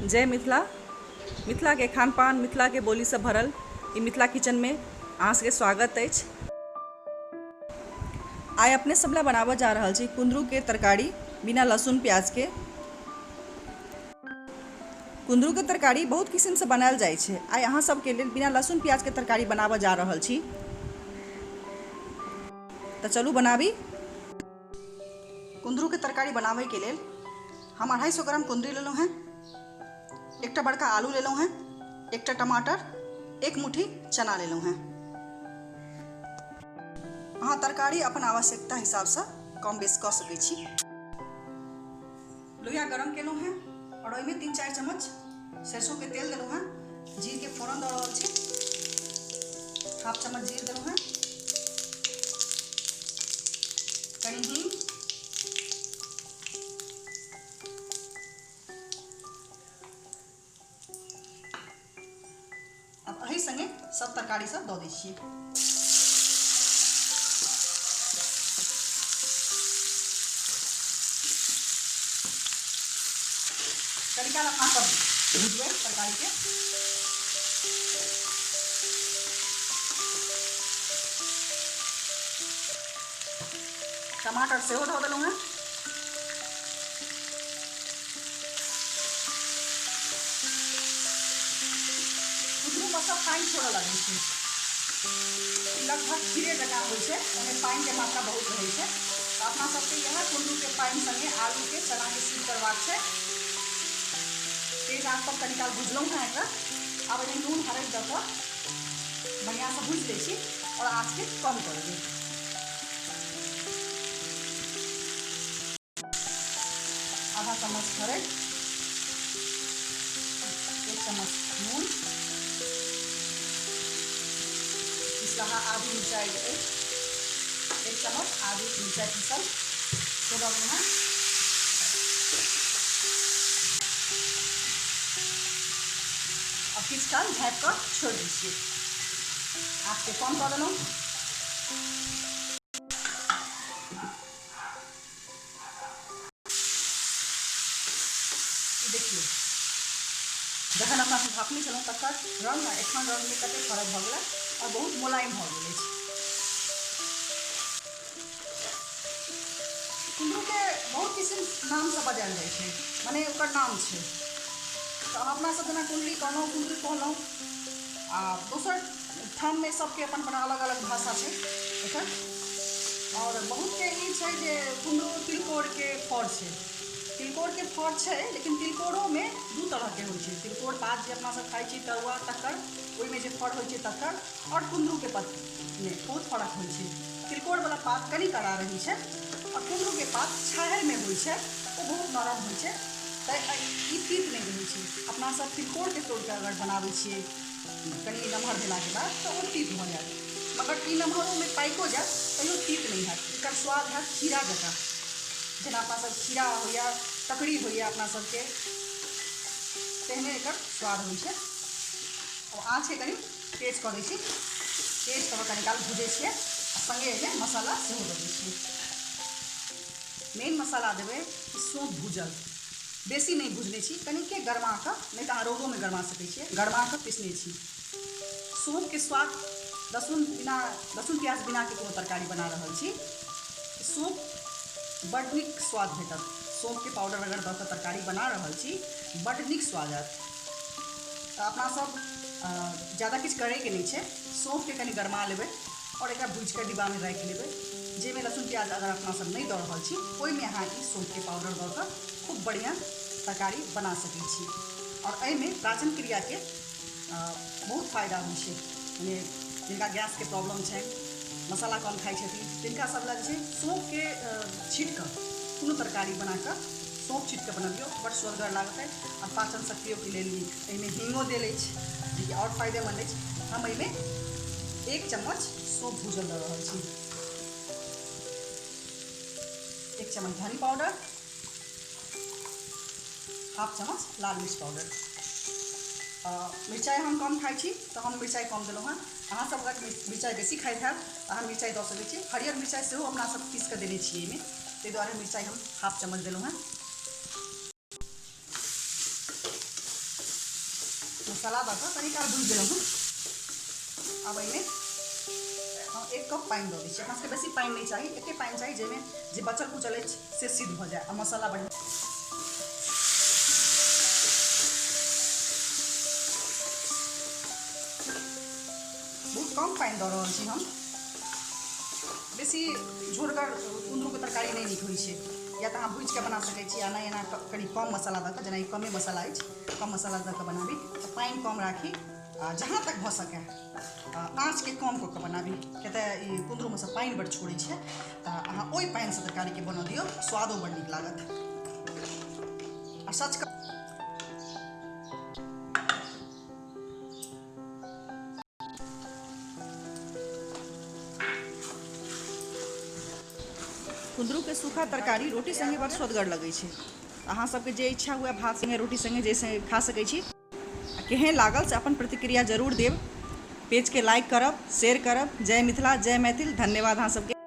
जय मिथिला। मिथिला के खान पान, मिथिला के बोली से भरल ई मिथिला किचन में अहाँ सबके स्वागत अछि। आइ अपने सब ला बनाबऽ जा रहल छी कुंदरू के तरकारी बिना लहसुन प्याज के। कुंदरू के तरकारी बहुत किस्म से बनायल जाइ छै। आइ अहाँ सबके लेल बिना लहसुन प्याज के तरकारी बनाबऽ जा रहल छी, तऽ चलू बनाबी। कुंदरू के तरकारी बनाबे के लेल हम 250 ग्राम कुंदरी लेलहुँ हैं, एकटा बड़का आलू लेलहुँ हैं, एकटा टमाटर, एक मुट्ठी चना लेलहुँ हैं। अहाँ तरकारी अपन आवश्यकता हिसाब से कम बेस कऽ सकै छी। लोहिया गरम केलहुँ हैं और ओहिमे 3-4 चम्मच सरसों के तेल देलहुँ हैं। जीर के फोरन दऽ रहल छी, 1/2 चम्मच जीर देलहुँ हैं, कनी हींग, अब एही संगे सब तरकारी सब दऽ दै छियै। तरीका अपना सब भुजबै तरकारी के। टमाटर सेहो धऽ देलहुँ हैं। कुंदरू में सब पानि छोड़ऽ लगै छै, लगभग खीरे जकाँ होइ छै, ओहिमे पानि के मात्रा बहुत रहै छै। तऽ अपना सबके इएह कुंदरू के पानि संगे आलू के चना के सील करबाक छै। तेज आंच पर कनी काल भुजलहुँ हैं एकरा। आब एहिमे नून हरदि दऽ कऽ बढ़िआँ से भूजि दै छी और आँच के कम कर देबै। आधा चम्मच हरदि, 1 चम्मच नून, पिसलाहा आधी मिरचाई अछि, 1 चम्मच आधी मिरचाई पीसल से दऽ देलहुँ हैं। अब किछु काल झाँपि कऽ छोड़ि दै छियै। आँच के कम कऽ देलहुँ। देखिए जखन अपना सब झाँपने छलहुँ तकर रंग आ एखन रंग में कते फर्क भऽ गेलै और बहुत मुलायम भऽ गेल अछि। कुंदरू के बहुत किस्म नाम से बजायल जाइ छै, माने ओकर नाम छै। तऽ अपना सब जेना कुंडली कहलहुँ, कुंदरू कहलहुँ, आ दोसर ठाम में सबके अपन अपन अलग अलग भाषा छै एकर। और बहुत के ई छै जे कुंदरू तिलकोर के फड़ छै। तिलकोर के फड़ छै, लेकिन तिलकोरो में दू तरह के होइ छै। तिलकोर पात जे अपना सब खाइ छी तरुआ तकर, ओहिमे जे फड़ होइ छै तकर, और कुंदरू के पत्त में बहुत फर्क होइ छै। तिलकोर वाला पात कनी कड़ा रहै छै और कुंदरू के पात छाहरि में होइ छै, ओ बहुत नरम होइ छै, तऽ ई तीत नहीं रहै छै। अपना सब तिलकोर के तोड़ के अगर बनाबै छियै कनी नमहर भेलाके बाद तऽ ओ तीत भऽ जायत, मगर ई नमहरो में पाइको जायत तैयो तीत नहीं हैत। एकर स्वाद हैत खीरा जकाँ, जेना अपना सब खीरा होइया, ककड़ी होइया अपना सबके, तेहने एकर स्वाद होइ छै। और आँच के कनी तेज कऽ दै छी, तेज कऽ कनी काल भूजै छियै, संगे एहिमे मसाला सेहो दऽ दै छियै। मेन मसाला देबै सौंफ भूजल, बेसी नहीं भूजने छी, कनिके गरमा कऽ, नहीं तऽ अहाँ रौदो में गरमा सकै छियै, गरमा कऽ पीसने छी। सौंफ के स्वाद लहसुन प्याज बिना के कोनो तरकारी बना रहल छी, सौंफ बड़ नीक स्वाद भेटत। सौंफ के पाउडर अगर दऽ कऽ तरकारी बना रहल छी, बड़ नीक स्वाद आयत। तऽ अपना सब ज़्यादा किछु करैके नहीं छै, सौंफ के कनी गरमा लेबै और एकरा भूजि कऽ डिब्बा में राखि लेबै। जाहिमे लहसुन प्याज अगर अपना सब नहीं दऽ रहल छी, ओहिमे अहाँ ई सौंफ के पाउडर दऽ कऽ खूब बढ़िआँ तरकारी बना सकै छी। और एहिमे पाचन क्रिया के बहुत फायदा होइ छै, यानी जिनका गैस के प्रॉब्लम छै, मसाला कम खाइ छथिन, तिनका सब लग छै सौंफ के छीट कऽ कोनो तरकारी बना कऽ सौंफ छीट कऽ बनबियौ, बड़ सुअदगर लागतै और पाचन शक्तियों के लेल नीक। एहिमे हींगो देल अछि, जेकि और फायदेमंद अछि। हम एहिमे 1 चम्मच सौंफ भूजल दऽ रहल छी, 1 चम्मच धनी पाउडर, 1/2 चम्मच लाल मिर्च पाउडर। मिरचाई हम कम खाइ छी तऽ हम मिरचाई कम देलहुँ हैं। अहाँ सब अगर मिरचाई बेसी खाइत हैब तऽ अहाँ मिरचाई दऽ सकै छी। हरियर मिरचाई सेहो अपना सब पीस कऽ देने छियै एहिमे, ताहि दुआरे मिरचाई हम 1/2 चम्मच देलहुँ हैं। मसाला दऽ कऽ कनी काल भूजि देलहुँ हँ। आब एहिमे हम 1 कप पानि दऽ दै छी। अपना सबके बेसी पानि नहीं चाही, एते पानि चाही जाहिमे जे बचल कुचल अछि से सिद्ध भऽ जाए आ मसाला बढ़िआँ। बहुत कम पानि दऽ रहल छी हम। बेसी झोरगर कुंदरूके तरकारी नहीं नीक होइ छै, या तऽ अहाँ भूजि कऽ बना सकै छी, आ नहि एना कनी कम मसाला दऽ कऽ, जेना ई कमे मसाला अछि, कम मसाला दऽ कऽ बनाबी तऽ पानि कम राखी आ जहाँ तक भऽ सकै आँचके कम कऽ कऽ बनाबी, किएक तऽ ई कुंदरूमे सँ पानि बड्ड छोड़ै छै, तऽ अहाँ ओहि पानिसँ तरकारीके बनऽ दियौ, स्वादो बड्ड नीक लागत। आ सच कुंदरूके सूखा तरकारी रोटी संगे बड़ स्वदगर लगै छै। अहाँ सबके जे इच्छा हुए भात संगे, रोटी संगे, जैसे खा सकै छी। आ केहन लागल से अपन प्रतिक्रिया जरूर देब। पेजके लाइक करब, शेयर करब। जय मिथिला, जय मैथिल। धन्यवाद अहाँ सबके।